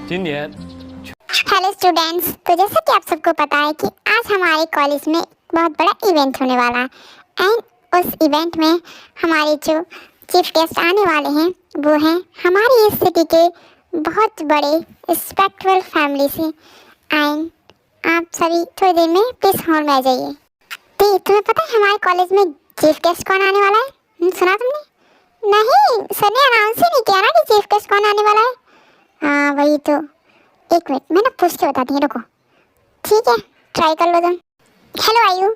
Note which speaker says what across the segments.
Speaker 1: 今年
Speaker 2: hello students, तो जैसा कि आप सबको पता है कि आज हमारे कॉलेज में बहुत बड़ा इवेंट होने वाला है एंड उस इवेंट में हमारे जो चीफ गेस्ट आने वाले हैं वो हैं हमारी इस सिटी के बहुत बड़े रिस्पेक्टफुल फैमिली से। एंड आप सभी थोड़ी देर में प्लीज हॉल में आ जाइए। तो तुम्हें पता है हमारे कॉलेज में चीफ गेस्ट कौन आने वाला है? सुना तुमने? नहीं, सर ने अनाउंस ही नहीं किया ना कि चीफ गेस्ट कौन आने वाला है। हाँ वही तो, एक मिनट मैं ना पूछ के बताती हूँ, रुको। ठीक है, ट्राई कर लो तुम। हेलो आयु,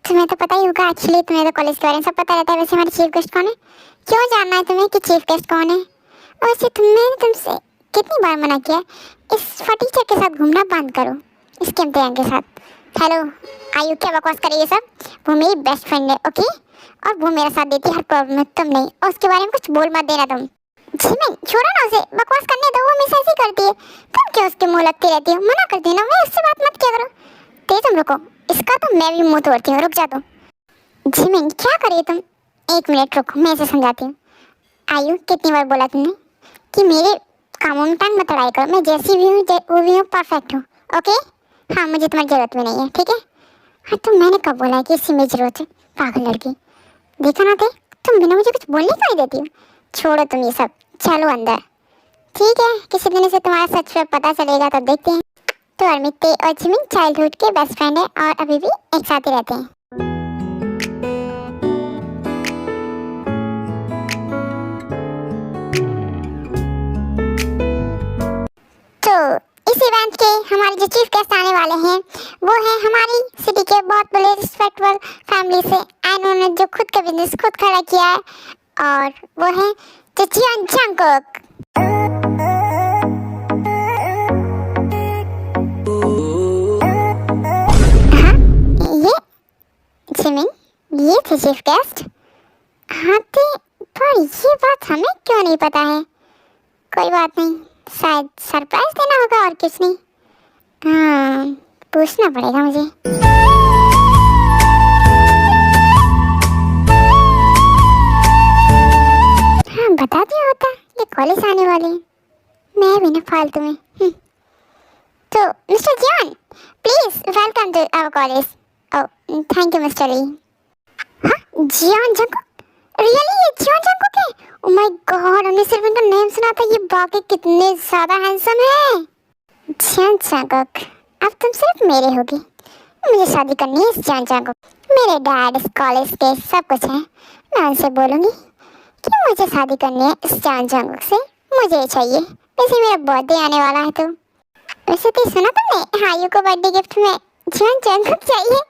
Speaker 2: तुम्हें तो पता ही होगा, एक्चुअली तुम्हें तो कॉलेज के बारे में सब पता रहता है। वैसे हमारे चीफ गेस्ट कौन है? क्यों जानना है तुम्हें कि चीफ गेस्ट कौन है? और वैसे तुमसे कितनी बार मना किया इस फटीचर के साथ घूमना बंद करो, इसके इम्तिहान के साथ। हेलो आयु, क्या बकवास कर रही है सब? वो मेरी बेस्ट फ्रेंड है, ओके? और वो मेरा साथ देती है हर प्रॉब्लम में, तुम नहीं। और उसके बारे में कुछ बोल मत देना तुम। जिमिन छोड़ो ना उसे, बकवास करने दो, वो हमेशा ऐसे करती है। तुम क्यों उसके मुंह लगती रहती हो? मना कर देना, मैं उससे बात मत किया करो। ते तुम रुको, इसका तो मैं भी मुंह तोड़ती हूँ, रुक जा तुम। जिमिन क्या कर रही हो तुम? एक मिनट रुको, मैं इसे समझाती हूँ। आयु, कितनी बार बोला तुमने कि मेरे कामों में टांग मत अड़ाई करो। मैं जैसी भी हूँ वो भी हूँ, परफेक्ट हूँ, ओके? हाँ, मुझे तुम्हारी जरूरत भी नहीं है, ठीक है? हाँ तो मैंने कब बोला है कि इसी में जरूरत है? पागल लड़की, देखा ना थे, तुम बिना मुझे कुछ बोलने क्यों नहीं देती हो? छोड़ो तुम ये सब, चलो अंदर। ठीक है, किसी दिन से तुम्हारा सच में पता चलेगा, तब देखते हैं। तो अरमित और जिमिन चाइल्डहुड के बेस्ट फ्रेंड है और अभी भी एक साथ ही रहते हैं। तो इस इवेंट के हमारे जो चीफ गेस्ट आने वाले हैं वो है हमारी सिटी के बहुत बड़े रिस्पेक्टफुल फैमिली से एंड उन्होंने जो खुद का बिजनेस खुद खड़ा किया है, और वो है जियोन जंगकुक। जिमिन, ये थे चीफ गेस्ट। हाँ थे, पर ये बात हमें क्यों नहीं पता है? कोई बात नहीं, शायद सरप्राइज देना होगा और कुछ नहीं। हाँ, पूछना पड़ेगा मुझे। हाँ बता दिया होता, ये कॉलेज आने वाले हैं, मैं भी ना फालतू में। तो mister Jeon, please welcome to our college. Oh thank you mister Lee. हाँ, जियोन जंगकुक? रियली ये जियोन जंगकुक है? ओह माय गॉड, हमने सिर्फ इनका नेम सुना था, ये बाकी कितने ज्यादा हैंडसम है। जियोन जंगकुक, अब तुम सिर्फ मेरे होगी। मुझे शादी करनी है इस जियोन जंगकुक। मेरे डैड इस कॉलेज के सब कुछ है, मैं उनसे बोलूंगी कि मुझे शादी करनी है इस जियोन जंगकुक से, मुझे चाहिए। वैसे मेरा बर्थडे आने वाला है, तो वैसे तो सुना तुमने आयु को बर्थडे गिफ्ट में जियोन जंगकुक चाहिए?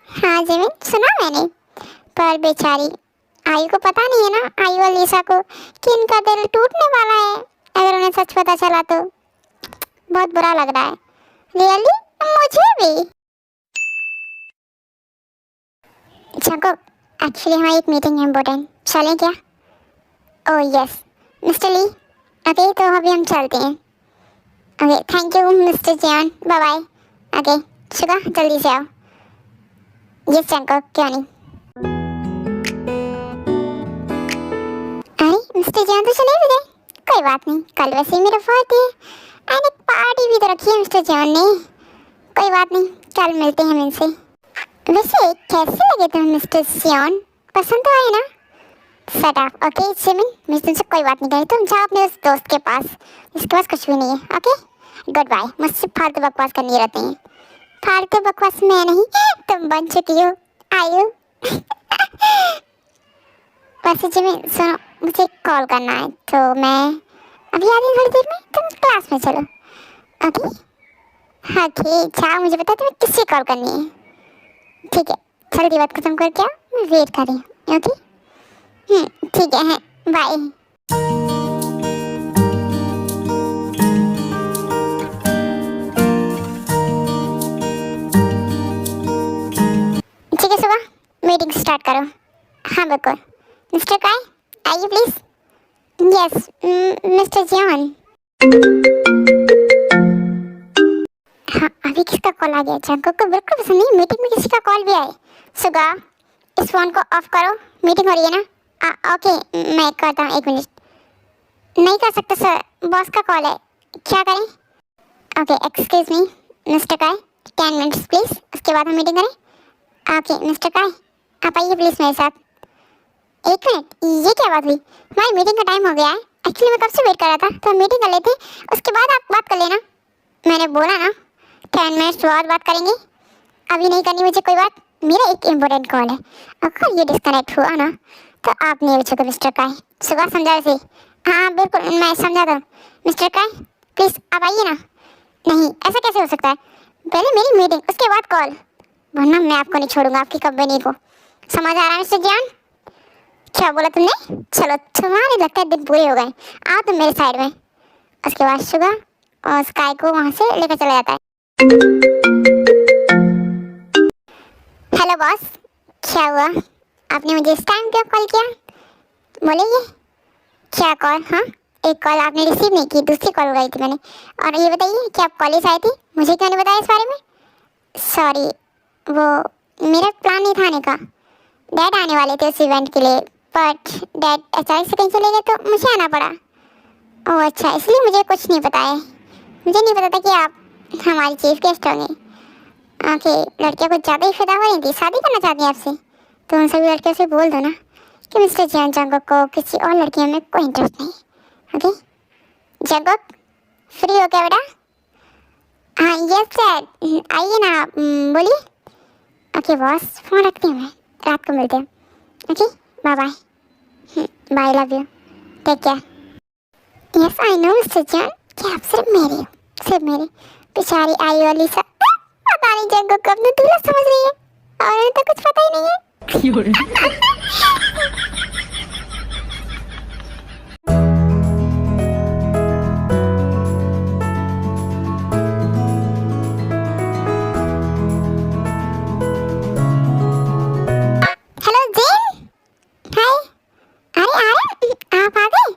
Speaker 2: हाँ जिमिन, सुना मैंने, पर बेचारी आयु को पता नहीं है ना, आयु और लिसा को, कि इनका दिल टूटने वाला है अगर उन्हें सच पता चला तो। बहुत बुरा लग रहा है, रियली मुझे भी। जंगकुक, एक्चुअली हमारी एक मीटिंग है इम्पोर्टेंट, चलें क्या? Oh yes mister Lee, okay तो अभी हम चलते हैं। Okay thank you mister Jeon, bye bye. Okay Suga, जल्दी से आओ। यस जंगकुक, क्यों नहीं। अरे मिस्टर जियोन तो चले भी गए, कोई बात नहीं, कल वैसे ही मेरा बर्थडे है एंड एक पार्टी भी तो रखी है मिस्टर जियोन ने। कोई बात नहीं, कल मिलते हैं हम इनसे। वैसे कैसे लगे तुम मिस्टर जियोन? पसंद तो आए ना? शट अप, ओके जिमिन, मैं तुमसे कोई बात नहीं करी, तुम जाओ अपने उस दोस्त के पास, इसके पास कुछ भी नहीं है, ओके? Good bye. मुझसे फालतू बकवास करनी रहते हैं। फालतू बकवास मैं नहीं, तुम बन चुकी हो आयु। वैसे जिमिन सुनो, मुझे कॉल करना है तो मैं अभी आ रही हूँ थोड़ी देर में, तुम क्लास में चलो, ओके? हाँ ठीक, जाओ, मुझे पता है तुम्हें किससे कॉल करनी है। ठीक है, जल्दी बात खत्म करके आओ, मैं वेट कर रही हूँ, ओके? ठीक है, बाय। ठीक है सुबह, मीटिंग स्टार्ट करो। हाँ बिल्कुल, मिस्टर काय आइए प्लीज। Yes mister Xeon. हाँ अभी किसका कॉल आ गया? जंगकुक को बिल्कुल पसंद नहीं मीटिंग में किसी का कॉल भी आए। सुगा, इस फोन को ऑफ करो, मीटिंग हो रही है ना। ओके मैं करता हूँ, एक मिनट। नहीं कर सकता सर, बॉस का कॉल है, क्या करें? ओके, एक्सक्यूज मी मिस्टर काय, 10 मिनट्स प्लीज, उसके बाद हम मीटिंग करें। ओके मिस्टर काय, आप आइए प्लीज मेरे साथ। 1 मिनट, ये क्या बात हुई? हमारी मीटिंग का टाइम हो गया है। एक्चुअली मैं कब से वेट कर रहा था, तो हम मीटिंग कर लेते, उसके बाद आप बात कर लेना। मैंने बोला ना 10 मिनट्स बाद बात करेंगे, अभी नहीं करनी मुझे कोई बात। मेरा एक इम्पोर्टेंट कॉल है, अगर ये डिस्कनेक्ट हुआ ना तो आप नहीं बचोगे मिस्टर काय। सुबह समझा उसे। हाँ बिल्कुल, मैं समझा था मिस्टर काय, प्लीज़ आप आइए ना। नहीं, ऐसा कैसे हो सकता है? पहले मेरी मीटिंग, उसके बाद कॉल, वरना मैं आपको नहीं छोड़ूंगा, आपकी कंपनी को। समझ आ रहा है मिस्टर जान? क्या बोला तुमने? चलो, तुम्हारे लगता है दिन पूरे हो गए, आओ तुम मेरे साइड में। उसके बाद सुबह और स्काई को वहाँ से लेकर चला जाता है। हेलो बॉस, क्या हुआ? आपने मुझे इस टाइम क्यों कॉल किया? बोलिए। क्या कॉल? हाँ, एक कॉल आपने रिसीव नहीं की, दूसरी कॉल लगाई थी मैंने। और ये बताइए कि आप कॉलेज आई थी, मुझे क्यों नहीं बताया इस बारे में? सॉरी, वो मेरा प्लान नहीं था आने का। डैड आने वाले थे उस इवेंट के लिए, बट डैड अचानक से कहीं चले गए तो मुझे आना पड़ा। ओह अच्छा, इसलिए मुझे कुछ नहीं पता है। मुझे नहीं पता था कि आप हमारी चीफ गेस्ट होंगे। ओके, लड़कियाँ कुछ ज़्यादा ही फिदा हो रही थी, शादी करना चाहती हैं आपसे। तो उन सभी लड़कियों से बोल दो ना कि मिस्टर जैन जंगक को किसी और लड़कियों में कोई इंटरेस्ट नहीं। ओके जंगक, फ्री हो क्या बेटा? हाँ यस डैड, आइए ना, बोलिए। ओके बॉस, फ़ोन रखती हूँ मैं, रात को मिलते हैं। Okay bye bye, bye, love you, take care. Yes I know mister Jain कि आप सिर्फ मेरे हो, सिर्फ मेरे। बेचारी आई वाली सा पता नहीं जंगक को अपने दूल्हा समझ रही है, और उन्हें तो कुछ पता ही नहीं है। हेलो जेन, हाय। अरे आप आ गए?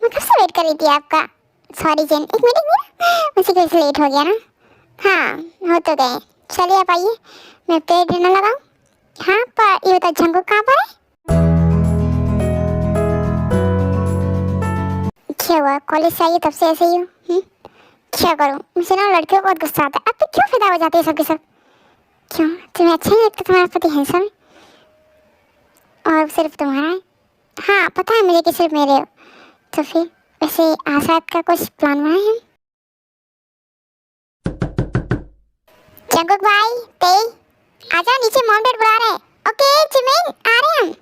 Speaker 2: मैं कब से वेट कर रही थी आपका। सॉरी जेन, एक मीटिंग थी ना, उसी की वजह से लेट हो गया ना। हाँ हो तो गए, चलिए आप आइए, मैं प्लेट डिनर लगाऊं। हाँ पर ये बता जंगक कहाँ पर है? क्या हुआ, कॉलेज से आई तब से ऐसे ही हो? क्या करूं, मुझे ना लड़कियों को बहुत गुस्सा आता है। अब तो क्यों फिदा हो जाते हैं सब के सब? क्यों, तुम्हें अच्छा नहीं लगता तुम्हारा पति हैंडसम और सिर्फ तुम्हारा है? हाँ पता है मुझे कि सिर्फ मेरे हो। तो फिर वैसे आसाद का कुछ प्लान बनाए हम? जंगक भाई, ते आजा, नीचे मॉम डैड बुला रहे हैं। ओके जिमिन, आ रहे हैं हम।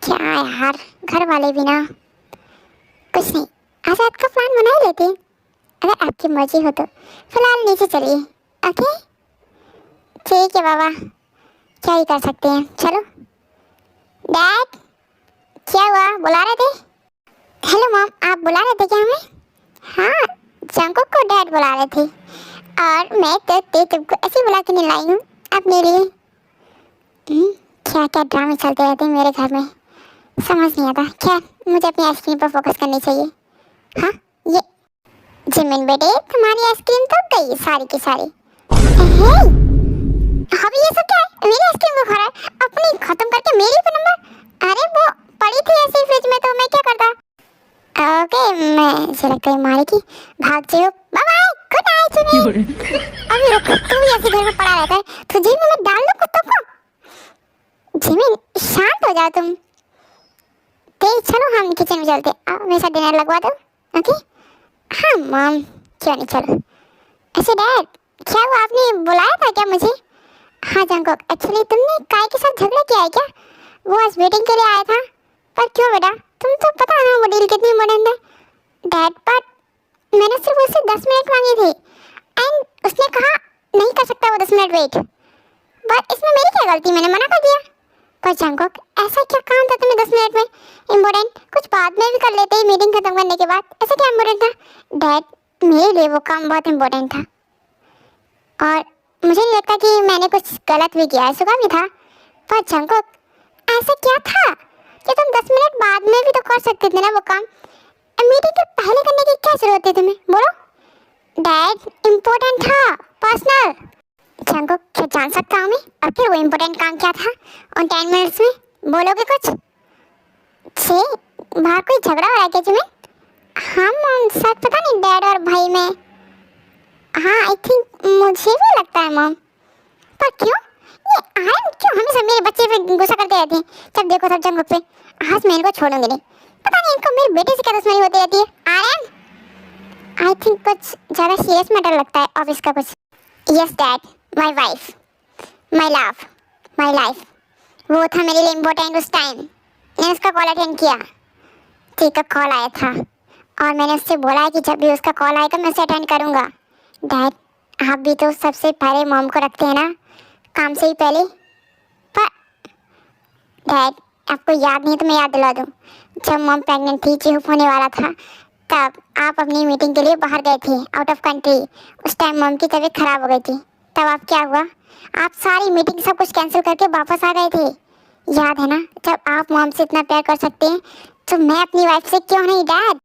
Speaker 2: क्या यार, घर वाले भी ना, कुछ नहीं, आजाद का प्लान बना ही लेते हैं, अगर आपकी मर्जी हो तो। फिलहाल नीचे चलिए। ओके ठीक है बाबा, क्या ही कर सकते हैं, चलो। डैड, क्या हुआ, बुला रहे थे? हेलो मॉम, आप बुला रहे थे क्या हमें? हाँ, जंगक को डैड बुला रहे थे, और मैं तो तुमको ऐसे बुला के नहीं लाई हूँ अपने लिए। क्या क्या ड्रामे चलते रहते हैं मेरे घर में, समझ नहीं आता। क्या, मुझे अपनी आइसक्रीम पर फोकस करनी चाहिए। हाँ ये जिमिन बेटे, तुम्हारी आइसक्रीम तो गई सारी की सारी। अभी ये सब क्या है? मेरी आइसक्रीम को खा रहा है, अपनी खत्म करके मेरी पे नंबर। अरे वो पड़ी थी ऐसे फ्रिज में, तो मैं क्या करता। ओके, मैं से लगता है मारे की भाग जाओ। Bye bye, good night Jimin. अभी रुक, तू भी ऐसे घर में पड़ा रहता है, तुझे भी मैं डाल दूं कुत्तों को। जिमिन शांत हो जाओ तुम। चलो हम किचन में चलते, आओ मेरे साथ डिनर लगवा दो। ओके हाँ मॉम, क्यों नहीं, चलो। ऐसे डैड, क्या हुआ, आपने बुलाया था क्या मुझे? हाँ जंगक, एक्चुअली तुमने काय के साथ झगड़ा किया है क्या? वो आज मीटिंग के लिए आया था। पर क्यों बेटा, तुम तो पता है ना वो डील कितनी इम्पोर्टेंट है। डैड पर मैंने सिर्फ उससे 10 मिनट मांगे थे, एंड उसने कहा नहीं कर सकता वो 10 मिनट वेट। बट इसमें मेरी क्या गलती, मैंने मना कर दिया। पर जंगक, ऐसा क्या काम था तुम्हें 10 मिनट में इम्पोर्टेंट? कुछ बाद में भी कर लेते ही मीटिंग खत्म करने के बाद, ऐसा क्या इम्पोर्टेंट था? डैड मेरे लिए वो काम बहुत इम्पोर्टेंट था, और मुझे नहीं लगता कि मैंने कुछ गलत भी किया है, सुबह भी था। पर जंगक, ऐसा क्या था कि तुम 10 मिनट बाद में भी तो कर सकते थे ना वो काम? मीटिंग के पहले करने की क्या जरूरत थी तुम्हें, बोलो। डैड इम्पोर्टेंट था, पर्सनल। जंगक, क्या जान सकता हूँ मैं, और फिर वो इम्पोर्टेंट काम क्या था उन 10 मिनट्स में, बोलोगे कुछ? छे, बाहर कोई झगड़ा हो रहा है क्या जिमिन? हाँ मॉम, शायद पता नहीं डैड और हाँ आई थिंक मुझे भी लगता है मॉम। पर क्यों ये आर्यन क्यों हमेशा मेरे बच्चे पे गुस्सा करते रहते हैं? जब देखो तब जंग पे। आज मैं इनको छोड़ूंगी नहीं। पता नहीं इनको मेरे बेटे से क्या दुश्मनी होती रहती है। आर्यन आई थिंक कुछ ज़्यादा सीरियस मैटर लगता है ऑफिस का कुछ। Yes dad, my wife, my love, my life. वो था मेरे लिए इम्पोर्टेंट उस टाइम। मैंने उसका कॉल अटेंड किया। ठीक है, कॉल आया था और मैंने उससे बोला है कि जब भी उसका कॉल आएगा मैं उसे अटेंड करूँगा। डैड आप भी तो सबसे पहले मॉम को रखते हैं ना, काम से ही पहले। पर डैड आपको याद नहीं तो मैं याद दिला दूँ, जब मॉम प्रेग्नेंट थी, चिहुप होने वाला था, तब आप अपनी मीटिंग के लिए बाहर गए थे आउट ऑफ कंट्री। उस टाइम मॉम की तबीयत खराब हो गई थी। तब आप क्या हुआ, आप सारी मीटिंग सब कुछ कैंसिल करके वापस आ गए थे। याद है ना? जब आप मॉम से इतना प्यार कर सकते हैं तो मैं अपनी वाइफ से क्यों नहीं डैड?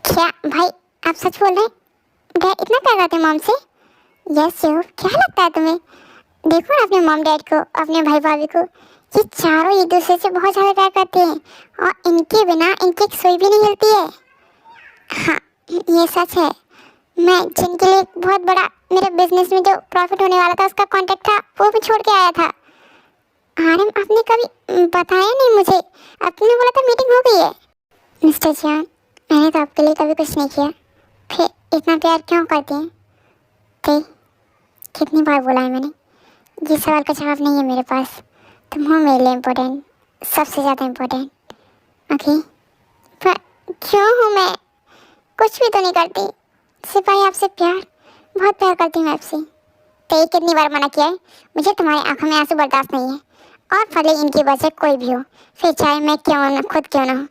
Speaker 2: क्या भाई आप सच बोल रहे हैं? डैड इतना प्यार करते हैं मॉम से? यस चिहुप, क्या लगता है तुम्हें? देखो ना अपने मॉम डैड को, अपने भाई भाभी को, ये चारों एक दूसरे से बहुत ज़्यादा प्यार करते हैं और इनके बिना इनकी एक सुई भी नहीं हिलती है। हाँ ये सच है। मैं जिनके लिए बहुत बड़ा मेरे बिजनेस में जो प्रॉफिट होने वाला था उसका कॉन्ट्रैक्ट था, वो भी छोड़ के आया था। आर्यन आपने कभी बताया नहीं मुझे, आपने बोला था मीटिंग हो गई है। मिस्टर जान मैंने तो आपके लिए कभी कुछ नहीं किया, फिर इतना प्यार क्यों करते हैं? ते कितनी बार बोला है मैंने, ये सवाल का जवाब नहीं है मेरे पास। तुम हो मेरे लिए इम्पोर्टेंट, सबसे ज़्यादा इम्पोर्टेंट। ओके पर क्यों हूँ मैं? कुछ भी तो नहीं करती, सिपाही आपसे प्यार, बहुत प्यार करती हूँ आपसे। तो कितनी बार मना किया है, मुझे तुम्हारी आंखों में आंसू बर्दाश्त नहीं है। और भले इनकी वजह कोई भी हो, फिर चाहे मैं क्यों ना खुद क्यों ना हो,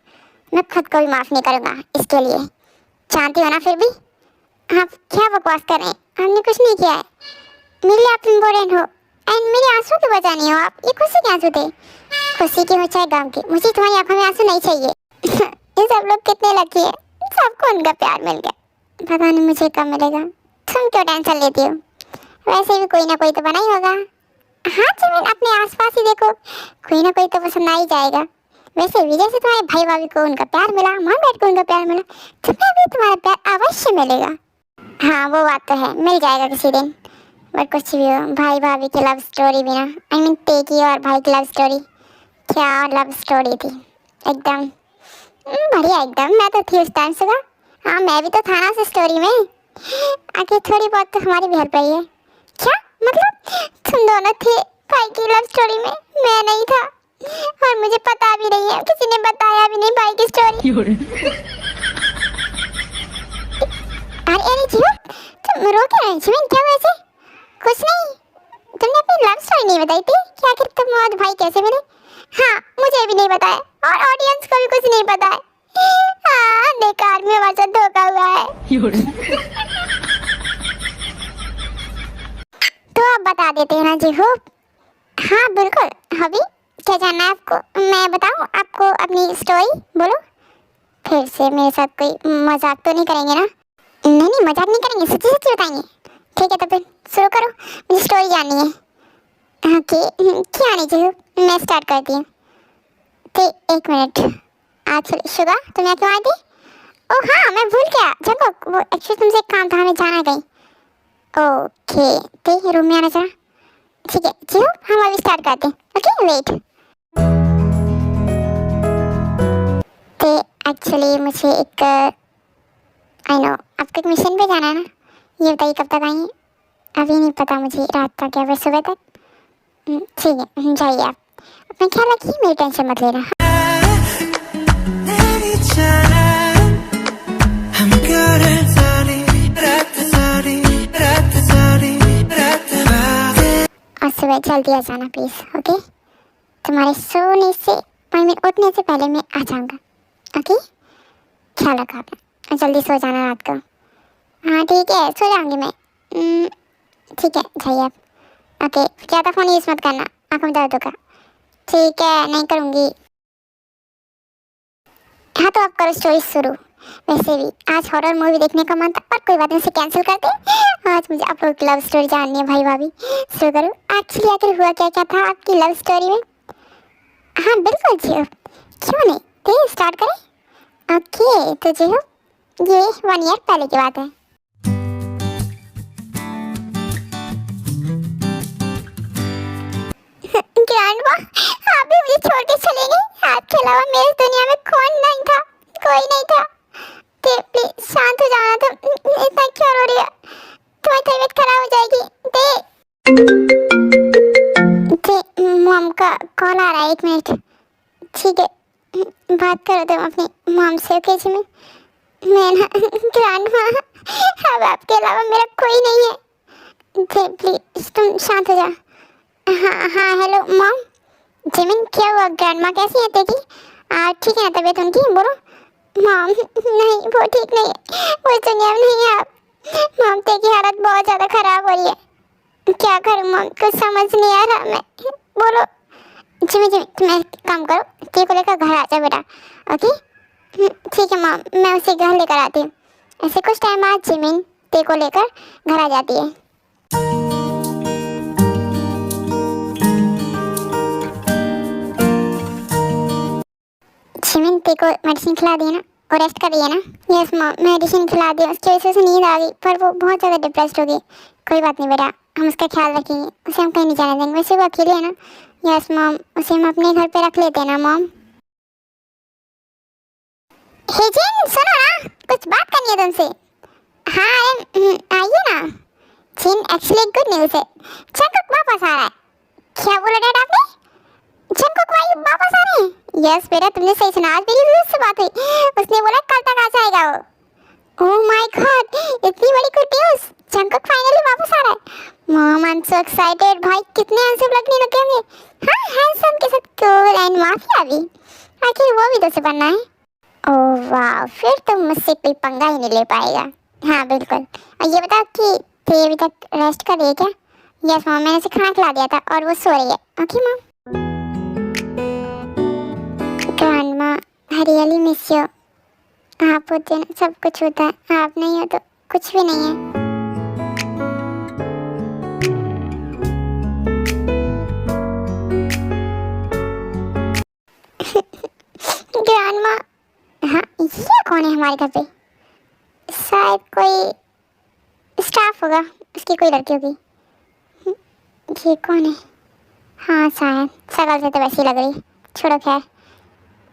Speaker 2: मैं खुद को भी माफ़ नहीं करूँगा इसके लिए। जानती हो ना फिर भी आप क्या बकवास कर रहे हैं? हमने कुछ नहीं किया है। मेरे लिए आप इम्पोर्टेंट हो एंड मेरे आंसू की वजह नहीं हो आप। ये खुशी के आंसू थे, खुशी के हो चाहे गम के, मुझे तुम्हारी आंखों में आंसू नहीं चाहिए। ये सब लोग कितने लकी है, सबको उनका प्यार मिल गया। पता नहीं मुझे कब मिलेगा। तुम क्यों टेंशन लेती हो? वैसे भी कोई ना कोई तो बना ही होगा। हाँ जमीन अपने आसपास ही देखो, कोई ना कोई तो पसंद आ ही जाएगा। वैसे भी जैसे तुम्हारे भाई भाभी को उनका प्यार मिला, मॉम डैड को उनका प्यार मिला, तुम्हें भी तुम्हारा प्यार अवश्य मिलेगा। हाँ वो बात तो है, मिल जाएगा किसी दिन। बट कुछ भी हो, भाई भाभी की लव स्टोरी भी ना, आई मीन ते की और भाई की लव स्टोरी, क्या लव स्टोरी थी एकदम बढ़िया। एकदम मैं तो थी उस टाइम से। हाँ मैं भी तो था ना उस स्टोरी में। आखिर थोड़ी बहुत तो हमारी भी हेल्प रही है। क्या मतलब तुम दोनों थे भाई की लव स्टोरी में, मैं नहीं था? और मुझे पता भी नहीं है, किसी ने बताया भी नहीं भाई की स्टोरी। अरे जीव तुम रो क्या रही हो? क्या वैसे? कुछ नहीं, तुमने अपनी लव स्टोरी नहीं बताई थी कि आखिर तुम और भाई कैसे मिले? हाँ मुझे भी नहीं बताया और ऑडियंस को भी कुछ नहीं पता है। हाँ बेकार में हमारे साथ धोखा हुआ है। तो आप बता देते हैं ना जी हो? हाँ बिल्कुल। अभी क्या जानना है आपको? मैं बताऊँ आपको अपनी स्टोरी? बोलो। फिर से मेरे साथ कोई मजाक तो नहीं करेंगे ना? नहीं मजाक नहीं करेंगे, सच्ची सच्ची बताएंगे। ठीक है तो फिर शुरू करो, मुझे स्टोरी जाननी है। हाँ क्या नहीं जी, मैं स्टार्ट करती हूँ। तो एक मिनट, एक्चुअली शुगा तुम यहाँ क्यों आई थी? ओह हाँ मैं भूल गया जंगो, वो एक्चुअली तुमसे एक काम था, हमें जाना है कहीं। ओके तो रूम में आना चला। ठीक है जी हम अभी स्टार्ट करते हैं। Okay wait. तो एक्चुअली मुझे एक आई नो आपको एक मिशन पे जाना है ना, ये बताइए कब तक आएंगे? अभी नहीं पता मुझे, रात तक या फिर सुबह तक। ठीक है जाइए आप, अपना ख्याल रखिए, मेरी टेंशन मत लेना। और सुबह जल्दी आ जाना प्लीज। ओके तुम्हारे सोने से आई मीन उठने से पहले मैं आ जाऊँगा। ओके ख्याल रखो अपना, जल्दी सो जाना रात को। हाँ ठीक है सो जाऊँगी मैं। ठीक है जाइए आप। ओके ज़्यादा फ़ोन यूज़ मत करना, आँखों में दर्द होगा। ठीक है नहीं करूँगी। हाँ तो आप करो स्टोरी शुरू। वैसे भी आज हॉरर मूवी देखने का मन था, पर कोई बात नहीं, उसे कैंसिल करते। आज मुझे आप लोग की लव स्टोरी जाननी है भाई भाभी। शुरू करो। एक्चुअली आखिर हुआ क्या क्या था आपकी लव स्टोरी में? हाँ बिल्कुल जी क्यों नहीं, तो स्टार्ट करें। ओके तो जी ये 1 ईयर पहले की बात है। आप भी मुझे छोड़ के चले गए। आपके अलावा मेरी दुनिया में कौन नहीं था, कोई नहीं था। ते प्लीज शांत हो जाना। तुम इतना क्यों रो रही है? तुम्हारी तबीयत खराब हो जाएगी। ते मॉम का कॉल आ रहा है, 1 मिनट। ठीक है, बात करो तुम अपनी मॉम से। ओके जिमिन, मैं ना ग्रैंडमा, अब आपके अलावा मेरा कोई नहीं है। ते प्लीज तुम शांत हो जा। हाँ हाँ, हेलो मॉम। जिमिन क्या हुआ? ग्रैंडमा कैसी है तेरी? ठीक है ना तबीयत उनकी? बोलो। मॉम नहीं, वो ठीक नहीं है, वो इस दुनिया में नहीं है। आप मॉम, तेरी हालत बहुत ज़्यादा खराब हो रही है। क्या करूँ मॉम, कुछ समझ नहीं आ रहा। मैं बोलो। जिमिन जिमिन, तुम एक काम करो, तेरे को लेकर घर आ जा बेटा। ओके ठीक है मॉम, मैं उसे घर लेकर आती हूँ। ऐसे कुछ टाइम बाद जिमिन तेरे को लेकर घर आ जाती है। जिमिन तेरे को मेडिसिन खिला दी है ना, और रेस्ट कर रही है ना? यस मॉम, मेडिसिन खिला दी, उसकी वजह से नींद आ गई, पर वो बहुत ज़्यादा डिप्रेस्ड हो गई। कोई बात नहीं बेटा, हम उसका ख्याल रखेंगे, उसे हम कहीं नहीं जाने देंगे। वैसे वो अकेले है ना? यस मॉम, उसे हम अपने घर पे रख लेते हैं ना मॉम। हे जिन, सुनो ना, कुछ बात करनी है तुमसे। हाँ आइए ना। जिन, एक्चुअली गुड न्यूज़ है, जंगकुक वापस आ रहा है। क्या बोला डैड आपने? जंगकुक भाई वापस आ रहे हैं? यस बेटा, तुमने सही सुना, आज मेरी उससे बात हुई, उसने बोला कल तक आ जाएगा वो। ओह माय गॉड, इतनी बड़ी गुड न्यूज़, जंगकुक फाइनली वापस आ रहा है। Mom, I am so excited. भाई कितने हैंडसम लगने लगे होंगे। हाँ, हैंडसम के साथ कूल एंड माफिया भी, आखिर वो भी तो से बनना है। ओह वाह, फिर तो मुझसे कोई पंगा ही नहीं ले पाएगा। हाँ बिल्कुल। और ये बता कि ते अभी तक रेस्ट कर रही है क्या? यस मॉम, मैंने उसे खाना खिला दिया था और वो सो रही है। Okay mom. Grandma, I really miss you. आप होते ना सब कुछ होता है, आप नहीं हो तो कुछ भी नहीं है। ग्रैंडमा, हाँ ये कौन है हमारे घर पे? शायद कोई स्टाफ होगा, उसकी कोई लड़की होगी। ये कौन है? हाँ शायद, शक्ल से तो वैसी लग रही। छोड़ो खैर।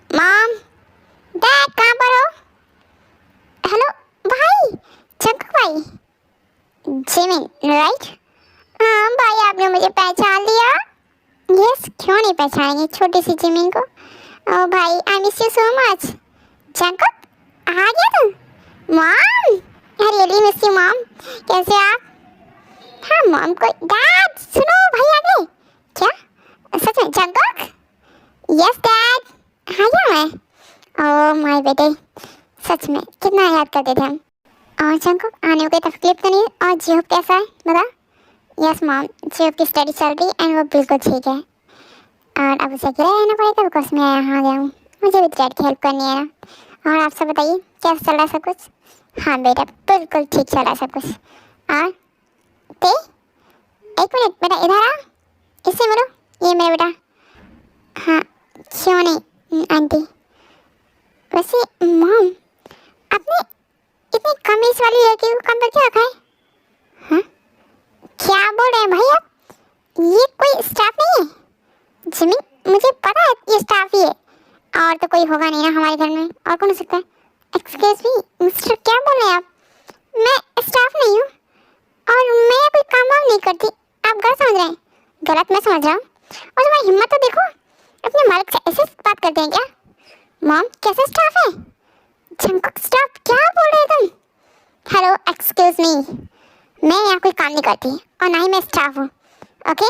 Speaker 2: मॉम, डैड कहाँ पर हो? हेलो भाई, जंगकुक भाई। Jimin right? हाँ भाई, आपने मुझे पहचान लिया? यस, क्यों नहीं पहचानेंगे छोटी सी जिमिन को। ओ भाई, I miss you so much. Jungkook, आ गया तुम? Mom, I really miss you mom. कैसे आप? हाँ मॉम को। डैड सुनो, भाई आ गए क्या? सच में जंगकुक? यस डैड, आ गया मैं। ओह माय बेटे, सच में कितना याद करते थे हम। और जंगकुक, आने में कोई तकलीफ तो नहीं? और जियोप कैसा है बता? यस मॉम, जियोप की स्टडी चल रही एंड वो बिल्कुल ठीक है। और अब उसे अकेला रहना पड़ेगा बिकॉज मैं यहाँ गया हूँ, मुझे भी डैड की हेल्प करनी है ना। और आप सब बताइए कैसा चल रहा है सब कुछ? हाँ बेटा, बिल्कुल ठीक चल रहा है सब कुछ। और ते, एक मिनट बेटा, इधर आ, इससे मिलो, ये मेरा बेटा। हाँ क्यों नहीं आंटी। वैसे मॉम, आपने इतनी कम एज वाली लड़की को काम पर क्या रखा है? हाँ क्या बोल रहे हैं भाई आप? ये कोई स्टाफ नहीं है? जिमिन, मुझे पता है ये स्टाफ ही है, और तो कोई होगा नहीं ना हमारे घर में, और कौन हो सकता है? एक्सक्यूज मी मिस्टर, क्या बोल रहे हैं आप? मैं स्टाफ नहीं हूँ और मैं कोई काम वाम नहीं करती। आप गलत समझ रहे हैं। गलत मैं समझ रहा हूँ? और तुम्हारी हिम्मत तो देखो, अपने मालिक से ऐसे बात करते हैं क्या? मॉम, कैसा स्टाफ है? जंगकुक स्टाफ, क्या बोल रहे हो तुम? हेलो एक्सक्यूज मी, मैं यहाँ कोई काम नहीं करती और ना ही मैं स्टाफ हूँ। ओके,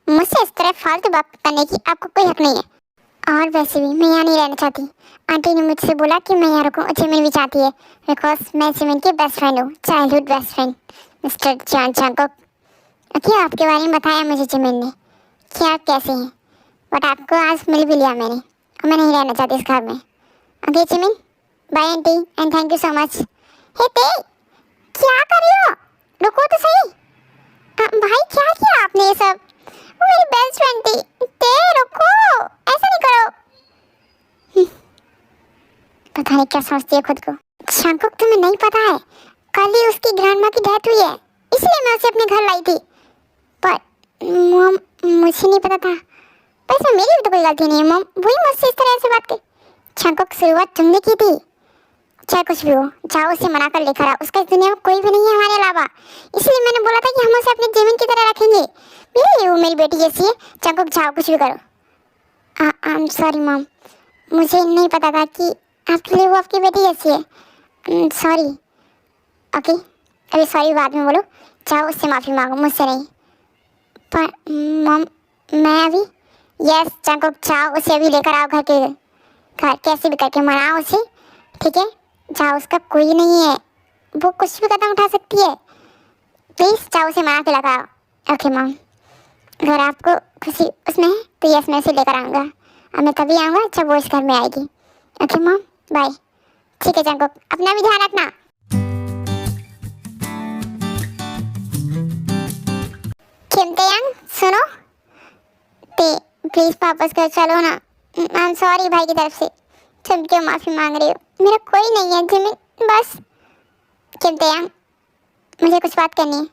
Speaker 2: मुझसे इस तरह फालतू बात करने की आपको कोई हक नहीं है। और वैसे भी मैं यहाँ नहीं रहना चाहती। आंटी ने मुझसे बोला कि मैं यहाँ रुकूँ, और जिमिन भी चाहती है बिकॉज मैं जिमिन की बेस्ट फ्रेंड हूँ, childhood best friend mister John Jungkook. Okay, आपके बारे में बताया मुझे जिमिन ने कि आप कैसे हैं, बट आपको आज मिल भी लिया मैंने, और मैं नहीं रहना चाहती इस घर में। Okay Jimin, bye aunty and thank you so much. Hey Tae, क्या कर रही हो? रुको तो सही। भाई क्या किया आपने ये सब? वो मेरी बेस्ट फ्रेंड थी। ते रुको, ऐसा नहीं करो। पता नहीं क्या समझती है खुद को। जंगकुक, तुम्हें नहीं पता है, कल ही उसकी ग्रैंडमा की डेथ हुई है, इसलिए मैं उसे अपने घर लाई थी। पर मॉम, मुझे नहीं पता था। पर इसमें मेरी भी तो कोई गलती नहीं है मॉम, वही मुझसे इस तरह से बात की। चंकुक शुरुआत तुमने की थी। चाहे कुछ भी हो, जाओ उसे मना कर लेकर आओ, उसका इस दुनिया में कोई भी नहीं है हमारे अलावा। इसलिए मैंने बोला था कि हम उसे अपने जीवन की तरह रखेंगे। मेरे लिए वो मेरी बेटी जैसी है। चंकुक जाओ कुछ भी करो। आई एम सॉरी मॉम, मुझे नहीं पता था कि आपके लिए वो आपकी बेटी जैसी है। सॉरी। ओके, अभी सॉरी बाद में बोलो। जाओ उससे माफ़ी मांगो, मुझसे नहीं। पर मॉम मैं अभी। यस चंकुक जाओ उसे अभी लेकर आओ घर कैसे भी करके मनाओ उसे, ठीक है। जाओ, उसका कोई नहीं है, वो कुछ भी कदम उठा सकती है। प्लीज़ जाओ उसे मना के लगाओ। ओके मॉम, अगर आपको खुशी उसमें है तो यस मैं उसे लेकर आऊँगा, और मैं तभी आऊँगा जब वो इस घर में आएगी। Okay mom, bye. ठीक है चंकुक, अपना भी ध्यान रखना। किमतेयंग सुनो, ते प्लीज़ वापस घर चलो ना। आई एम सॉरी भाई की तरफ से। तुम क्यों माफ़ी मांग रही हो? मेरा कोई नहीं है जिमिन, बस। किमतेयंग मुझे कुछ बात करनी है,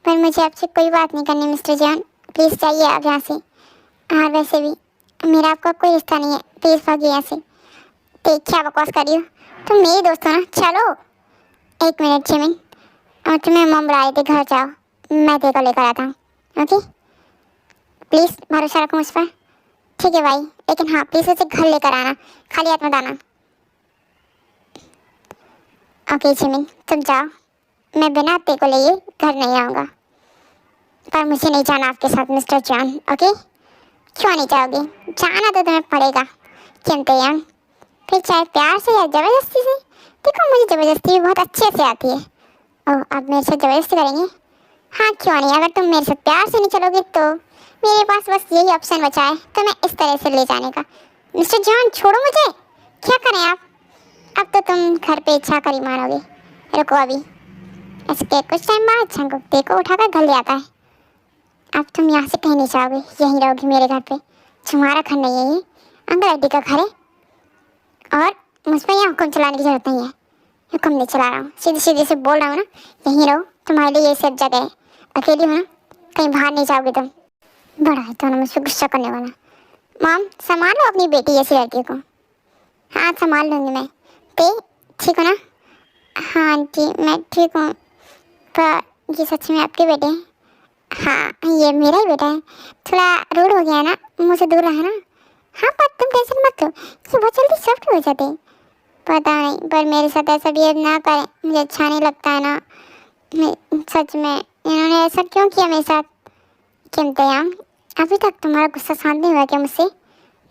Speaker 2: पर मुझे आपसे कोई बात नहीं करनी मिस्टर जॉन। प्लीज़ जाइए आप यहाँ से। और वैसे भी मेरा आपका कोई रिश्ता नहीं है, प्लीज़ भागिए यहाँ से। देख क्या बकवास कर रही हो, तुम मेरी दोस्त हो ना। चलो। एक मिनट जिमिन, और तुम्हें मॉम बुला रही थी, घर जाओ, मैं तेरे को लेकर आता हूँ। ओके प्लीज़ भरोसा रखो मुझ पर। ठीक है भाई, लेकिन हाँ प्लीज़ उसे घर लेकर आना, खाली हाथ मत आना। ओके जिमिन तुम जाओ, मैं बिना तेरे को लिए घर नहीं आऊँगा। पर मुझे नहीं जाना आपके साथ मिस्टर जॉन। ओके क्यों नहीं जाओगे? जाना तो तुम्हें पड़ेगा किमतेयंग, फिर चाहे प्यार से या ज़बरदस्ती से। देखो मुझे ज़बरदस्ती भी बहुत अच्छे से आती है। ओह आप मेरे साथ ज़बरदस्ती करेंगे? हाँ क्यों नहीं, अगर तुम मेरे साथ प्यार से नहीं चलोगे तो मेरे पास बस यही ऑप्शन बचा है तुम्हें इस तरह से ले जाने का। मिस्टर जॉन छोड़ो मुझे। क्या करें आप? अब तो तुम घर पे इच्छा कर ही मानोगे। रुको अभी, इसके कुछ टाइम बाद चंकुक ते को उठाकर घर ले आता है। अब तुम यहाँ से कहीं नहीं जाओगे, यहीं रहोगे मेरे घर पे। तुम्हारा घर नहीं है ये, अंकल आंटी का घर है, और मुझ पर यहाँ हुक्म चलाने की जरूरत नहीं है। हुक्म नहीं चला रहा हूँ, सीधे सीधे से बोल रहा हूँ ना, यहीं रहो, तुम्हारे लिए ये सब जगह है। अकेली हो ना, कहीं बाहर नहीं जाओगे तुम। बड़ा है तो ना मुझसे गुस्सा करने वाला। मॉम संभालो अपनी बेटी जैसी लड़की को। हाँ संभाल लूँगी मैं। ते ठीक हो ना? हाँ आंटी मैं ठीक हूँ, पर ये सच में आपके बेटे हैं? हाँ ये मेरा ही बेटा है। थोड़ा रूड हो गया है ना, मुझसे दूर रहा ना। हाँ पर तुम टेंशन मत लो, ये बहुत जल्दी सॉफ्ट हो जाते हैं। पता नहीं, पर मेरे साथ ऐसा बिहेव ना करें, मुझे अच्छा नहीं लगता है ना। सच में इन्होंने ऐसा क्यों किया मेरे साथ? किमतेयंग अभी तक तुम्हारा गुस्सा शांत नहीं हुआ क्या मुझसे?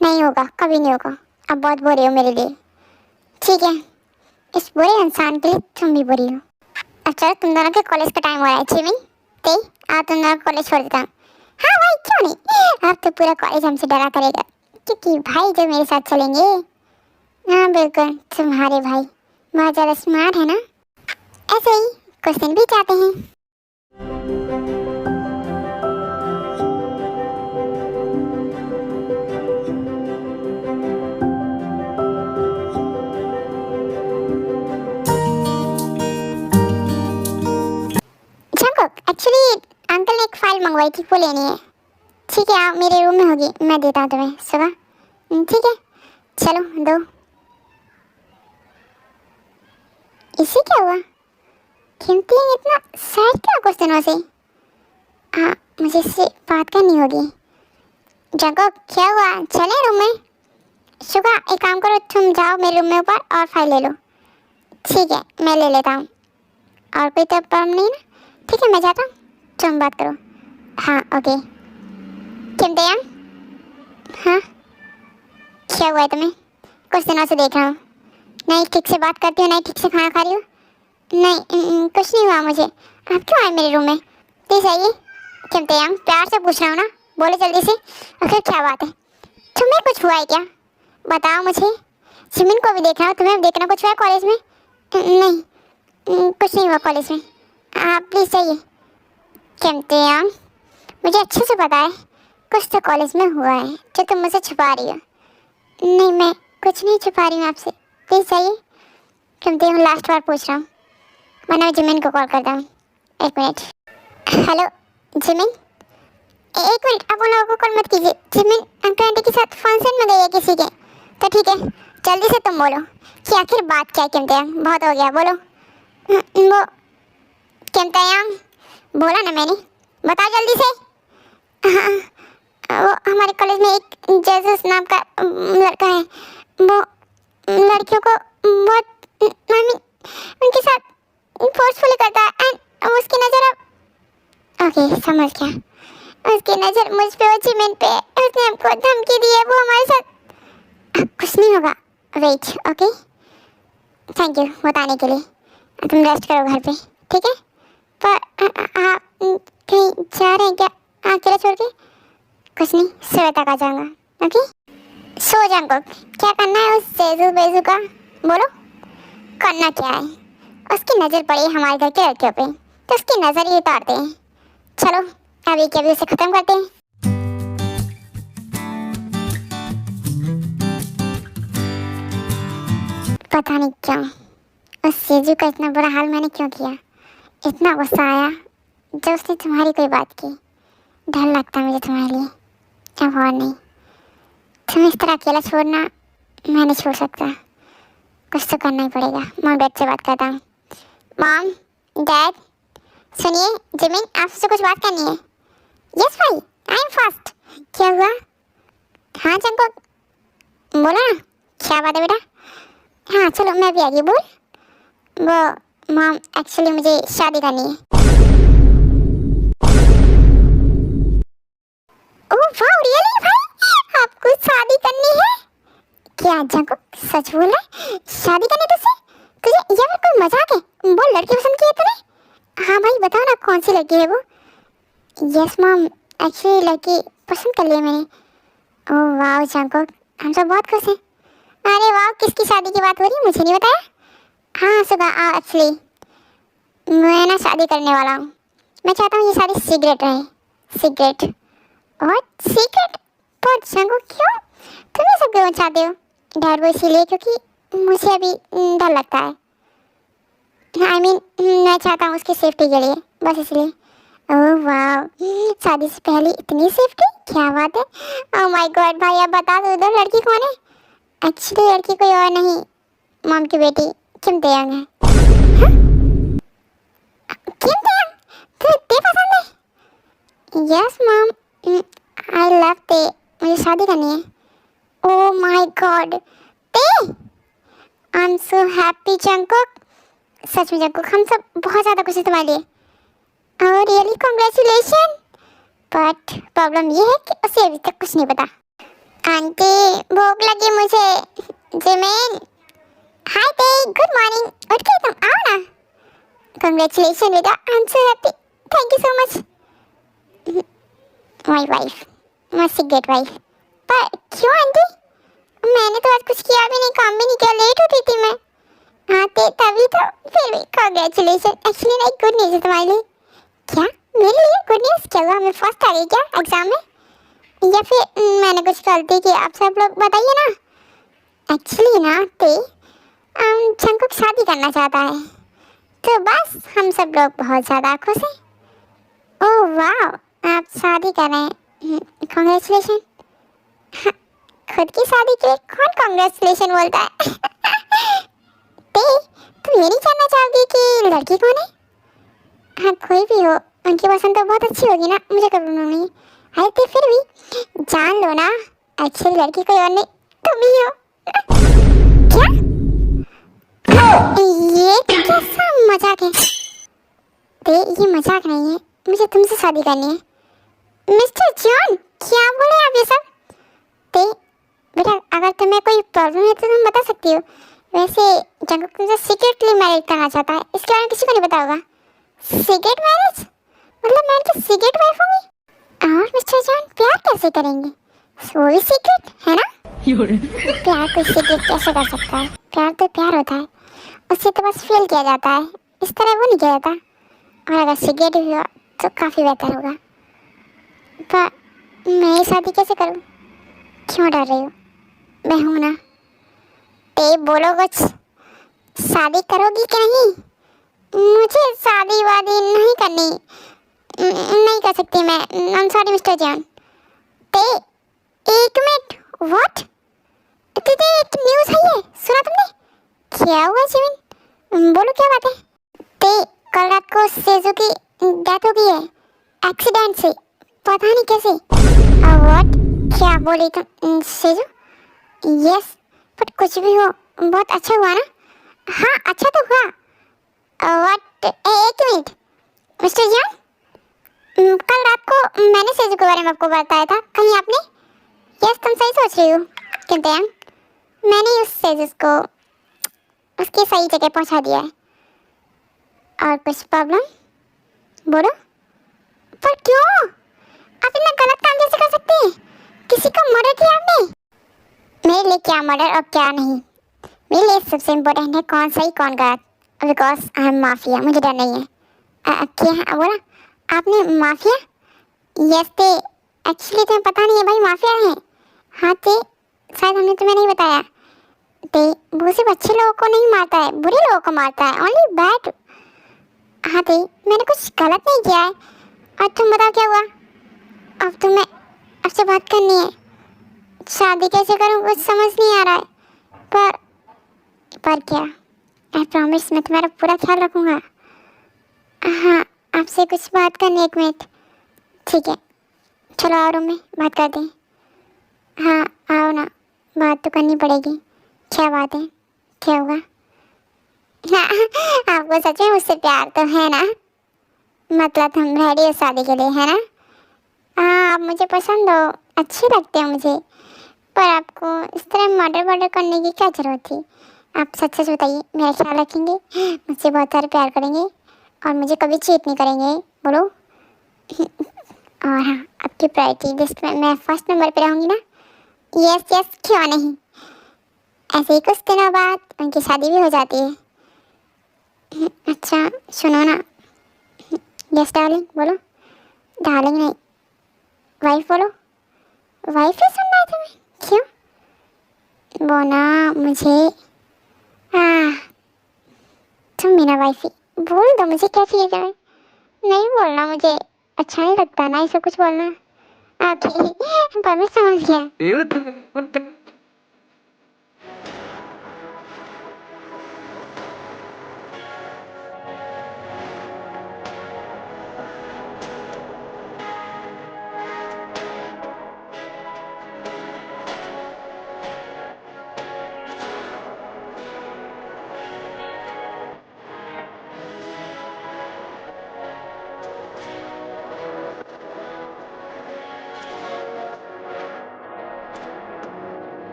Speaker 2: नहीं होगा, कभी नहीं होगा। अब बहुत बुरे हो मेरे लिए। ठीक है, इस बुरे इंसान के लिए तुम भी बुरी हो। अब चलो तुम दोनों के कॉलेज का टाइम हो रहा है। जिमिन ते तुम दोनों कॉलेज छोड़ देता हूँ। हाँ भाई क्यों नहीं, अब तो पूरा कॉलेज हमसे डरा करेगा, क्योंकि भाई जो मेरे साथ चलेंगे। हाँ बिल्कुल, तुम्हारे भाई बहुत ज़्यादा स्मार्ट है ना, ऐसे ही क्वेश्चन भी चाहते हैं। एक्चुअली अंकल ने एक फाइल मंगवाई थी, वो लेनी है। ठीक है आप मेरे रूम में होगी, मैं देता हूँ तुम्हें सुबह। ठीक है चलो दो। इसे क्या हुआ? कीमती है इतना सैड क्या कुछ दिनों से? हाँ मुझे इससे बात करनी होगी। जगो क्या हुआ, चले रूम में? सुबह एक काम करो, तुम जाओ मेरे रूम में ऊपर और फाइल ले लो। ठीक है मैं ले लेता हूँ, और कोई तो प्रॉब्लम नहीं ना? ठीक है मैं जाता हूँ, तुम बात करो। हाँ ओके। किमतेयंग हाँ क्या हुआ है तुम्हें? कुछ दिनों से देख रहा हूँ, नहीं ठीक से बात करती हो, नहीं ठीक से खाना खा रही हो। नहीं कुछ नहीं हुआ मुझे। आप क्यों आए मेरे रूम में? प्लीज़ आइए। किमतेयंग प्यार से पूछ रहा हूँ ना, बोले जल्दी से। आखिर क्या बात है, तुम्हें कुछ हुआ है क्या? बताओ मुझे। जिमिन को भी देख रहा हूँ, तुम्हें देखना कुछ हुआ है कॉलेज में? नहीं कुछ नहीं हुआ कॉलेज में, आप प्लीज़ जाइए। किमतेयंग मुझे अच्छे से पता है कुछ तो कॉलेज में हुआ है जो तुम मुझसे छुपा रही हो। नहीं मैं कुछ नहीं छुपा रही हूँ आपसे, प्लीज़ जाइए। किमतेयंग लास्ट बार पूछ रहा हूँ, वरना मैं जिमिन को कॉल करता हूँ। एक मिनट। हेलो जिमिन, एक मिनट, आप उन लोगों को कॉल मत कीजिए। जिमिन अंकल आंटी के साथ फंक्शन में गई है किसी के। तो ठीक है, जल्दी से तुम बोलो कि आखिर बात क्या है। किमतायांग, बहुत हो गया, बोलो। वो किमतायांग, बोला ना मैंने, बताओ जल्दी से। हाँ, वो हमारे कॉलेज में एक जेसस नाम का लड़का है। वो लड़कियों को बहुत उनके साथ फोर्सफुली करता है एंड उसकी नज़र अब ओके समझ गया। उसकी नज़र मुझ पे और जिमिन पे, उसने हमको धमकी दी है। वो हमारे साथ कुछ नहीं होगा। वेट, ओके, थैंक यू बताने के लिए। तुम रेस्ट करो घर पे, ठीक है? पर आप कहीं जा रहे हैं क्या अकेले छोड़ के? कुछ नहीं, सुबह तक आ जाऊंगा। ओके, सो जाऊंगा। क्या करना है उस जेजू बेजू का, बोलो। करना क्या है, उसकी नज़र पड़ी हमारे घर के लड़कियों पे तो उसकी नज़र ही उतारते हैं। चलो अभी के अभी उसे ख़त्म करते हैं। पता नहीं क्यों उस जेजू का इतना बुरा हाल मैंने क्यों किया। इतना गुस्सा आया जब उसने तुम्हारी कोई बात की। डर लगता मुझे तुम्हारे लिए। अब और नहीं, तुम इस तरह अकेला छोड़ना मैं नहीं छोड़ सकता। कुछ तो करना ही पड़ेगा। मॉम डैड से बात करता हूँ। मॉम डैड, सुनिए, जिमिन आपसे कुछ बात करनी है। यस भाई, आई एम फास्ट। क्या हुआ? हाँ जंगकुक, बोला ना, क्या बात है बेटा? हाँ चलो मैं भी आ गई। बोल। वो मॉम, एक्चुअली मुझे शादी करनी है। ओह वाह, रियली भाई, आपको शादी करनी है? क्या जंगकुक सच बोला? शादी करनी तुझे या फिर कोई मजाक है? बोल, लड़की पसंद की है तूने? हाँ भाई बताओ ना, कौन सी लड़की है वो? यस मॉम, एक्चुअली लड़की पसंद कर ली है मैंने। ओह वाह जंगकुक, हम सब बहुत खुश हैं। अरे वाह, किसकी शादी की बात हो रही है, मुझे नहीं बताया? हाँ सुबह एक्चुअली मैं ना शादी करने वाला हूँ। मैं चाहता हूँ ये शादी सीक्रेट रहे। सीक्रेट? और सीक्रेट? पर जंगकुक क्यों? तुम ये सब क्यों चाहते हो? डर वो इसीलिए क्योंकि मुझे अभी डर लगता है। मैं चाहता हूँ उसकी सेफ्टी के लिए, बस इसलिए। ओह वाह, शादी से पहले इतनी सेफ्टी, क्या बात है। ओह माय गॉड भाई, अब बता दो उधर लड़की कौन है? एक्चुअली लड़की कोई और नहीं, मॉम की बेटी किमतायांग है। हाँ? किमतायांग, तुम्हें ते पसंद है? यस मॉम, आई लव ते, मुझे शादी करनी है। Oh my god, Tae, I am so happy Jungkook. सच में जंगकुक, हम सब बहुत ज़्यादा खुश हैं तुम्हारे लिए। और रियली कांग्रेचुलेशन। बट प्रॉब्लम ये है कि उसे अभी तक कुछ नहीं पता। आंटी भूख लगी मुझे। जिमिन, हाय ते, गुड मॉर्निंग, उठ गई तुम, आओ ना। कांग्रेचुलेशन बेटा, आई am so happy, thank you so much. My wife, my secret wife. पर क्यों आंटी? मैंने तो आज कुछ किया भी नहीं, काम भी नहीं किया, लेट उठी थी मैं। हाँ ते तभी तो, फिर भी कांग्रेचुलेशन। एक्चुअली ना एक गुड न्यूज़ है तुम्हारे लिए। क्या मेरे लिए गुड न्यूज़? क्या हुआ, मैं फर्स्ट आ गई क्या एग्जाम में? या फिर मैंने कुछ गलती की? आप सब लोग बताइए ना। एक्चुअली ना ते, जंगकुक शादी करना चाहता है तो बस हम सब लोग बहुत ज़्यादा खुश हैं। ओह वाह, आप शादी कर रहे हैं, कांग्रेचुलेशन। हाँ, खुद की शादी के लिए कौन कांग्रेचुलेशन बोलता है? ते, तुम ये नहीं जानना चाहोगी कि लड़की कौन है? हाँ कोई भी हो, उनकी पसंद तो बहुत अच्छी होगी ना, मुझे कोई प्रॉब्लम नहीं। अरे ते फिर भी जान लो ना, एक्चुअली लड़की कोई और नहीं, तुम ही हो। क्या? ये कैसा मजाक है? ते ये मजाक नहीं है, मुझे तुमसे शादी करनी है। मिस्टर जॉन, क्या बोले आप ये सब? ते बेटा, अगर तुम्हें कोई प्रॉब्लम है तो तुम बता सकती हो। वैसे जंगकुक तुमसे सीक्रेटली मैरिज करना चाहता है, इसके बारे में किसी को नहीं पता होगा। Secret marriage? मतलब मैं तो सीक्रेट वाइफ होंगी। और मिस्टर जॉन प्यार कैसे करेंगे? वो भी सीक्रेट है ना? प्यार कोई सीक्रेट कैसे कर सकता है? प्यार तो प्यार होता है, उससे तो बस फील किया जाता है, इस तरह वो नहीं किया जाता। और अगर सीक्रेट हुआ तो काफ़ी बेहतर होगा। पर मैं ये शादी कैसे करूँ? क्यों डर रही हो? मैं हूँ ना। ते बोलो कुछ, शादी करोगी कि नहीं? मुझे शादी वादी नहीं करनी, नहीं कर सकती मैं, I am sorry mister John. ते एक मिनट, व्हाट? ते एक न्यूज़ है ये, सुना तुमने? क्या हुआ जिमिन? बोलो क्या बात है? ते कल रात को सेजो की डेथ हो गई है एक्सीडेंट से, पता नहीं कैसे। व्हाट? क्या बोली तुम सेजो? यस, बट कुछ भी हो बहुत अच्छा हुआ ना? हाँ अच्छा तो हुआ। व्हाट? एक मिनट मिस्टर जॉन, कल रात को मैंने सेजू के बारे में आपको बताया था, कहीं आपने? यस तुम सही सोच रही हो किंतु मैंने उस सेजू को उसकी सही जगह पहुंचा दिया है। और कुछ प्रॉब्लम? बोलो। पर क्यों? आप इतना गलत काम कैसे कर सकते हैं? किसी का मर्डर किया आपने? मेरे लिए क्या मर्डर और क्या नहीं, मेरे लिए सबसे इम्पोर्टेंट है कौन सही कौन गलत, बिकॉज आई एम माफिया, मुझे डर नहीं है। क्या बोला आपने? माफिया? यस ते एक्चुअली तुम्हें पता नहीं है भाई माफिया है। हाँ ते शायद हमने तुम्हें नहीं बताया। ते वो सिर्फ अच्छे लोगों को नहीं मारता है, बुरे लोगों को मारता है, ओनली बैड। हाँ ते मैंने कुछ गलत नहीं किया है। और तुम बताओ क्या हुआ? अब तुम्हें आपसे बात करनी है, शादी कैसे करूँ कुछ समझ नहीं आ रहा है। पर क्या? आई प्रॉमिस मैं तुम्हारा पूरा ख्याल रखूँगा। हाँ आपसे कुछ बात करनी है, एक मिनट। ठीक है चलो आओ रूम में बात करते हैं। हाँ आओ ना, बात तो करनी पड़ेगी। क्या बात है, क्या हुआ? हाँ आपको सच में मुझसे प्यार तो है ना? मतलब हम रेडी हो शादी के लिए, है ना? हाँ आप मुझे पसंद हो, अच्छे लगते हो मुझे, पर आपको इस तरह मर्डर करने की क्या ज़रूरत थी? आप सच सच बताइए, मेरा ख्याल रखेंगे, मुझसे बहुत सारे प्यार करेंगे और मुझे कभी चीट नहीं करेंगे, बोलो। और हाँ आपकी प्रायोरिटी लिस्ट में मैं फर्स्ट नंबर पे रहूँगी ना? यस यस क्यों नहीं। ऐसे ही कुछ दिनों बाद उनकी शादी भी हो जाती है। अच्छा सुनो ना। यस डार्लिंग बोलो। डार्लिंग नहीं, वाइफ बोलो। वाइफ ही सुनना है तुम्हें? क्यों? वो ना मुझे तुम मेरा वाइफ ही बोल दो, मुझे क्या चाहिए तुम्हें? नहीं बोलना, मुझे अच्छा नहीं लगता ना ऐसा कुछ बोलना। ओके पर मैं समझ गया।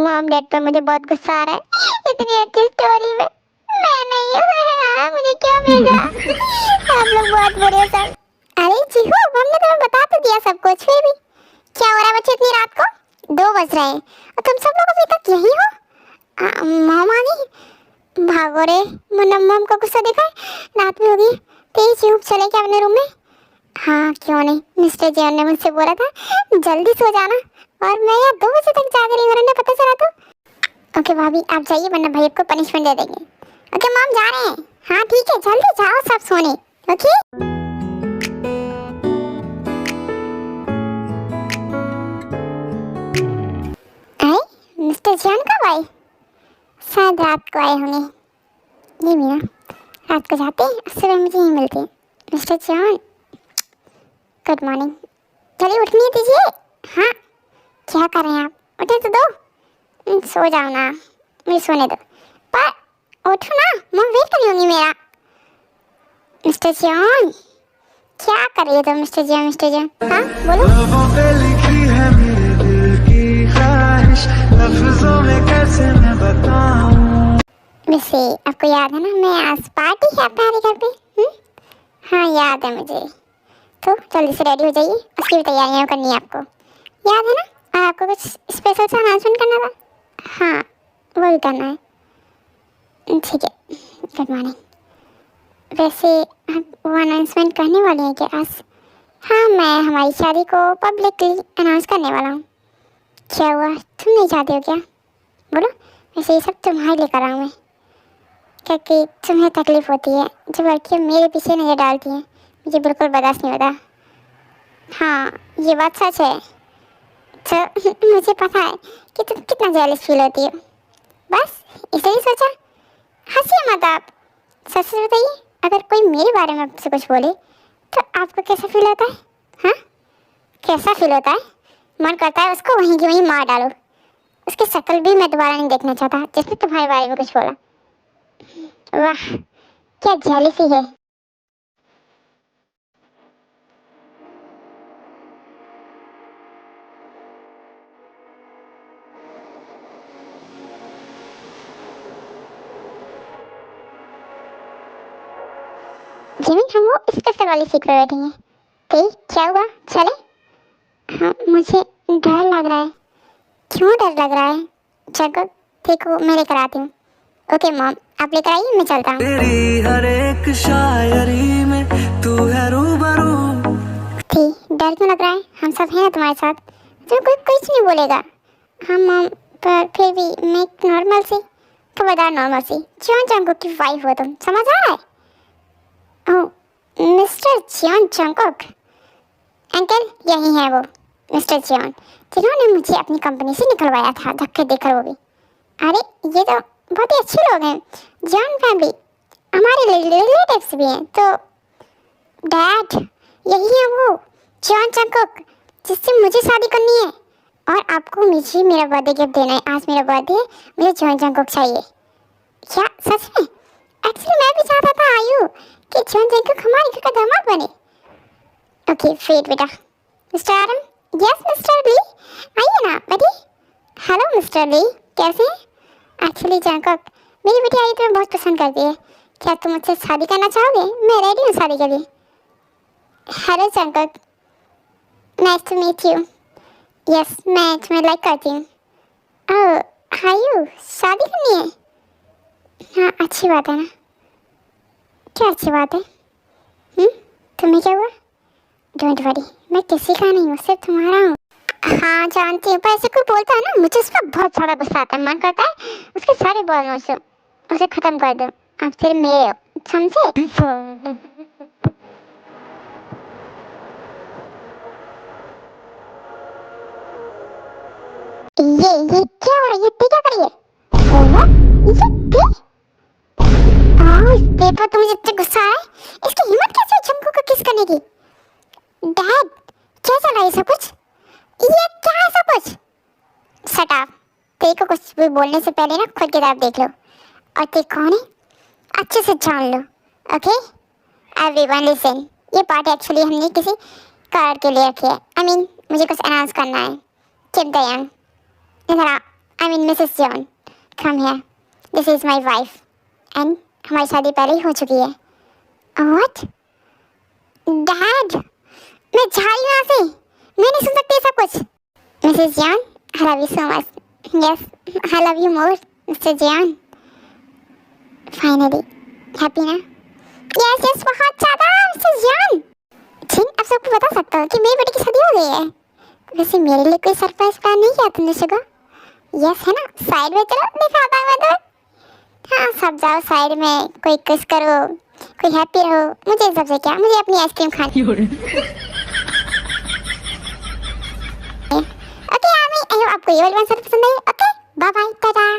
Speaker 2: मॉम डैड पर मुझे बहुत गुस्सा आ रहा है, इतनी अच्छी स्टोरी में मैं नहीं हूँ, मुझे क्या भेजा? आप लोग बहुत बुरे हो सब। अरे जीहू हमने तुम्हें बता तो दिया सब कुछ, फिर भी क्या हो रहा है बच्चे इतनी रात को? 2 बज रहे हैं और तुम सब लोग अभी तक यही हो? मॉम आ गई, भागो रे। मम्म को गुस्सा दिखा है, रात भी होगी। तेज जीहू चले क्या अपने रूम में? हाँ क्यों नहीं, मिस्टर जैन ने मुझसे बोला था जल्दी सो जाना, और मैं यहाँ 2 बजे तक जाग रही हूँ, पता चला तो। ओके भाभी आप जाइए वरना भैया को पनिशमेंट दे देंगे। ओके मॉम जा रहे हैं। हाँ ठीक है जल्दी जाओ सब सोने। ओके आए मिस्टर जैन कब आए? शायद रात को आए होंगे। ये मीना रात को जाते हैं, सुबह मुझे नहीं मिलते। मिस्टर जैन गुड मॉर्निंग, जल्दी उठने दीजिए। हाँ क्या कर रहे हैं आप, उठे तो दो। सो जाओ ना, मुझे सोने दो। पर उठो ना, मैं वेट कर लूँगी मेरा। मिस्टर जॉन क्या कर रही है तुम? मिस्टर जॉन हाँ बोलो। लबों पे लिखी है मेरे दिल की ख्वाहिश, लफ्ज़ों में कैसे मैं बताऊं। वैसे आपको याद है ना मैं आज पार्टी है आपके घर पे? हाँ याद है मुझे। तो जल्दी से रेडी हो जाइए, उसकी भी तैयारियां करनी है आपको, याद है ना? और आपको कुछ स्पेशल सा अनाउंसमेंट करना था। हाँ वो भी करना है। ठीक है गुड मॉर्निंग। वैसे आप वो अनाउंसमेंट करने वाली हैं क्या आज? हाँ मैं हमारी शादी को पब्लिकली अनाउंस करने वाला हूँ। क्या हुआ, तुम नहीं चाहते हो क्या? बोलो। वैसे ये सब तुम्हारे लिए कर रहा हूँ मैं, क्योंकि तुम्हें तकलीफ़ होती है जब लड़कियाँ मेरे पीछे नज़र डालती हैं, मुझे बिल्कुल बर्दाश्त नहीं होता। हाँ, ये बात सच है। तो मुझे पता है कि तुम कितना जेलस फील होती हो, बस इसलिए सोचा। हंसिए मत आप, सच से बताइए, अगर कोई मेरे बारे में आपसे कुछ बोले तो आपको कैसा फील होता है? हाँ, कैसा फील होता है? मन करता है उसको वहीं की वहीं मार डालो। उसकी शक्ल भी मैं दोबारा नहीं देखना चाहता जिसने तुम्हारे बारे में कुछ बोला। वाह, क्या जेलसी है। जिमिन, हम वो इस कैसे वाली सीट पर बैठे हैं। ठीक, क्या हुआ, चले? हाँ, मुझे डर लग रहा है। क्यों डर लग रहा है? जगह ठीक हो, मैं लेकर आती हूँ। ओके मॉम, आप लेकर आइए, मैं चलता हूँ।
Speaker 1: तेरी हर एक शायरी में तू है रूबरू।
Speaker 2: ठीक, डर क्यों लग रहा है? हम सब हैं ना तुम्हारे साथ, तो कोई कुछ नहीं बोलेगा। हाँ मॉम, पर फिर भी मैं एक नॉर्मल सी, खबरदार नॉर्मल सी जॉन जंगकुक की वाइफ हो तुम, समझ आ रहा है? ओह, मिस्टर जॉन जंगकुक। अंकल, यही है वो मिस्टर जॉन जिन्होंने मुझे अपनी कंपनी से निकलवाया था धक्के देकर, वो भी। अरे ये तो बहुत ही अच्छे लोग हैं। जॉन फैमिली हमारे रिलेटिव्स भी हैं। तो डैड, यही है वो जॉन जंगकुक जिससे मुझे शादी करनी है, और आपको मुझे मेरा बर्थडे गिफ्ट देना है। आज मेरा बर्थडे है, मुझे जॉन जंगकुक चाहिए। क्या सच में? एक्चुअली मैं भी चाहता था आयु कि जॉन जंगकुक हमारे घर का दामाद बने। ओके वेट बेटा। मिस्टर आरन, यस मिस्टर ली, आइए ना बैठिए। हेलो मिस्टर ली, कैसे हैं? एक्चुअली जंगकुक, मेरी बेटी आई तुम्हें बहुत पसंद करती है। क्या तुम मुझसे शादी करना चाहोगे? मैं रेडी हूँ शादी के लिए। Hello Jungkook, nice to meet you. Yes, मैं तुम्हें लाइक करती हूँ। ओह आयु, शादी करनी है? हाँ, अच्छी बात है ना। क्या अच्छी बात है? तुम्हें क्या हुआ? डोंट वरी, मैं किसी का नहीं हूँ, सिर्फ तुम्हारा हूँ। हाँ जानती हूँ, पर ऐसे कोई बोलता है ना, मुझे उस पर बहुत ज़्यादा गुस्सा आता है। मन करता है उसके सारे बॉल नोच दो, उसे ख़त्म कर दो। आप सिर्फ मेरे हो, समझे? ये क्या हो रहा है? ये टी क्या करिए? ये टी? इस पेपर तो मुझे इतना गुस्सा है। इसकी हिम्मत कैसे है जंगकुक को किस करने की? डैड, क्या चल रहा है सब कुछ? ये क्या है सब कुछ? Shut up. तेरे को कुछ भी बोलने से पहले ना खुद की तरफ देख लो, और ते कौन है अच्छे से जान लो। ओके एवरीवन लिसन, ये पार्टी एक्चुअली हमने किसी कार्ड के लिए रखी है। आई मीन मुझे कुछ अनाउंस करना है। किम दयंग, इधर आ। I mean Mrs John, come here. This is my wife and हमारी शादी पहले ही हो चुकी है। व्हाट? डैड, मैं जा रही हूँ यहाँ से, मैं नहीं सुन सकती सब कुछ। Mrs John, I love you so much. Yes, I love you more mister John. Finally happy ना? यस यस, बहुत ज़्यादा मिस्टर जॉन। जिन, अब सबको बता सकता हूँ कि मेरी बेटी की शादी हो गई है। वैसे मेरे लिए कोई सरप्राइज प्लान नहीं किया तुमने सुगा? यस है ना, साइड में चलो दिखाता हूँ मैं तुम्हें। हाँ, सब जाओ साइड में, कोई किस करो, कोई हैप्पी रहो। मुझे सबसे क्या, मुझे अपनी आइसक्रीम खानी। ओके आमी, आई होप आपको ये वाली आंसर पसंद आई। Okay bye bye, Tata.